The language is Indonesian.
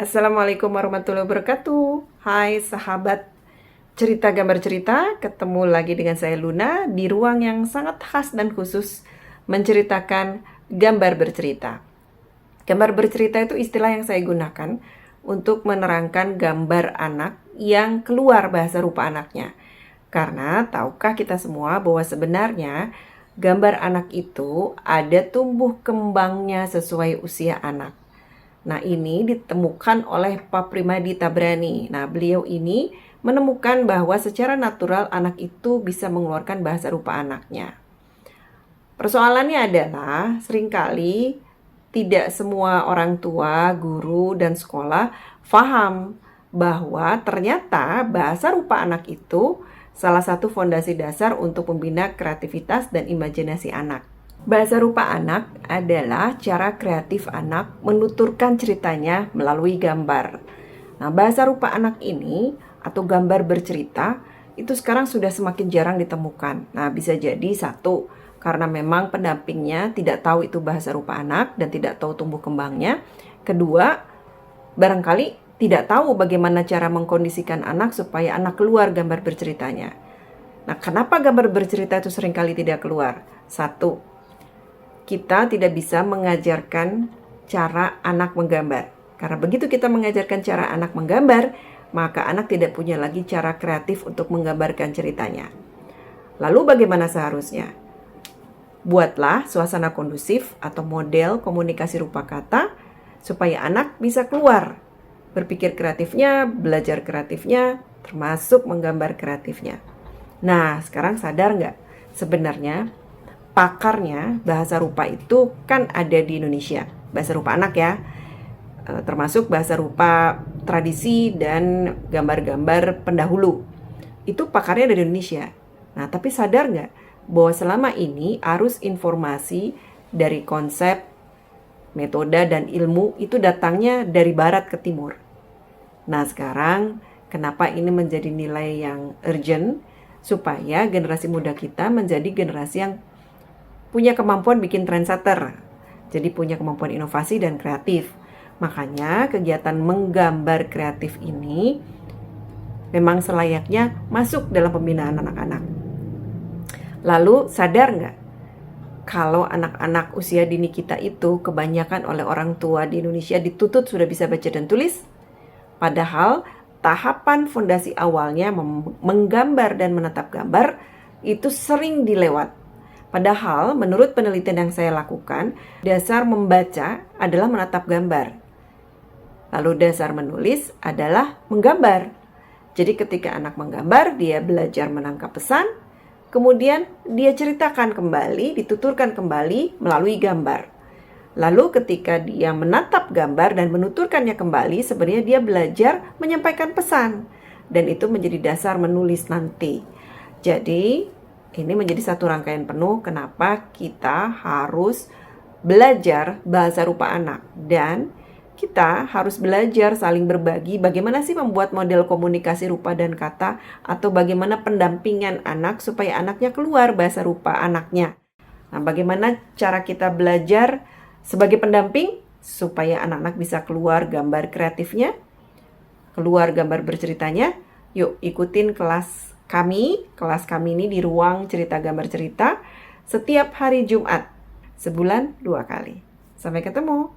Assalamualaikum warahmatullahi wabarakatuh. Hai sahabat cerita gambar cerita, ketemu lagi dengan saya Luna di ruang yang sangat khas dan khusus menceritakan gambar bercerita. Gambar bercerita itu istilah yang saya gunakan untuk menerangkan gambar anak yang keluar bahasa rupa anaknya. Karena tahukah kita semua bahwa sebenarnya gambar anak itu ada tumbuh kembangnya sesuai usia anak. Nah, ini ditemukan oleh Pak Primadi Tabrani. Nah, beliau ini menemukan bahwa secara natural anak itu bisa mengeluarkan bahasa rupa anaknya. Persoalannya adalah seringkali tidak semua orang tua, guru, dan sekolah paham bahwa ternyata bahasa rupa anak itu salah satu fondasi dasar untuk membina kreativitas dan imajinasi anak. Bahasa rupa anak adalah cara kreatif anak menuturkan ceritanya melalui gambar. Nah, bahasa rupa anak ini atau gambar bercerita itu sekarang sudah semakin jarang ditemukan. Nah, bisa jadi satu, karena memang pendampingnya tidak tahu itu bahasa rupa anak dan tidak tahu tumbuh kembangnya. Kedua, barangkali tidak tahu bagaimana cara mengkondisikan anak supaya anak keluar gambar berceritanya. Nah, kenapa gambar bercerita itu seringkali tidak keluar? Satu, kita tidak bisa mengajarkan cara anak menggambar. Karena begitu kita mengajarkan cara anak menggambar, maka anak tidak punya lagi cara kreatif untuk menggambarkan ceritanya. Lalu bagaimana seharusnya? Buatlah suasana kondusif atau model komunikasi rupa kata supaya anak bisa keluar berpikir kreatifnya, belajar kreatifnya, termasuk menggambar kreatifnya. Nah, sekarang sadar nggak? Sebenarnya pakarnya bahasa rupa itu kan ada di Indonesia. Bahasa rupa anak ya, termasuk bahasa rupa tradisi dan gambar-gambar pendahulu. Itu pakarnya ada di Indonesia. Nah, tapi sadar nggak bahwa selama ini arus informasi dari konsep, metode, dan ilmu itu datangnya dari barat ke timur. Nah, sekarang kenapa ini menjadi nilai yang urgent? Supaya generasi muda kita menjadi generasi yang punya kemampuan bikin trendsetter, jadi punya kemampuan inovasi dan kreatif. Makanya kegiatan menggambar kreatif ini memang selayaknya masuk dalam pembinaan anak-anak. Lalu sadar nggak kalau anak-anak usia dini kita itu kebanyakan oleh orang tua di Indonesia dituntut sudah bisa baca dan tulis? Padahal tahapan fondasi awalnya menggambar dan menatap gambar itu sering dilewat. Padahal menurut penelitian yang saya lakukan, dasar membaca adalah menatap gambar. Lalu dasar menulis adalah menggambar. Jadi ketika anak menggambar, dia belajar menangkap pesan, kemudian dia ceritakan kembali, dituturkan kembali melalui gambar. Lalu ketika dia menatap gambar dan menuturkannya kembali, sebenarnya dia belajar menyampaikan pesan. Dan itu menjadi dasar menulis nanti. Jadi ini menjadi satu rangkaian penuh kenapa kita harus belajar bahasa rupa anak. Dan kita harus belajar saling berbagi bagaimana sih membuat model komunikasi rupa dan kata atau bagaimana pendampingan anak supaya anaknya keluar bahasa rupa anaknya. Nah, bagaimana cara kita belajar sebagai pendamping supaya anak-anak bisa keluar gambar kreatifnya, keluar gambar berceritanya. Yuk ikutin kelas kami ini di ruang cerita gambar cerita setiap hari Jumat, sebulan 2 kali. Sampai ketemu.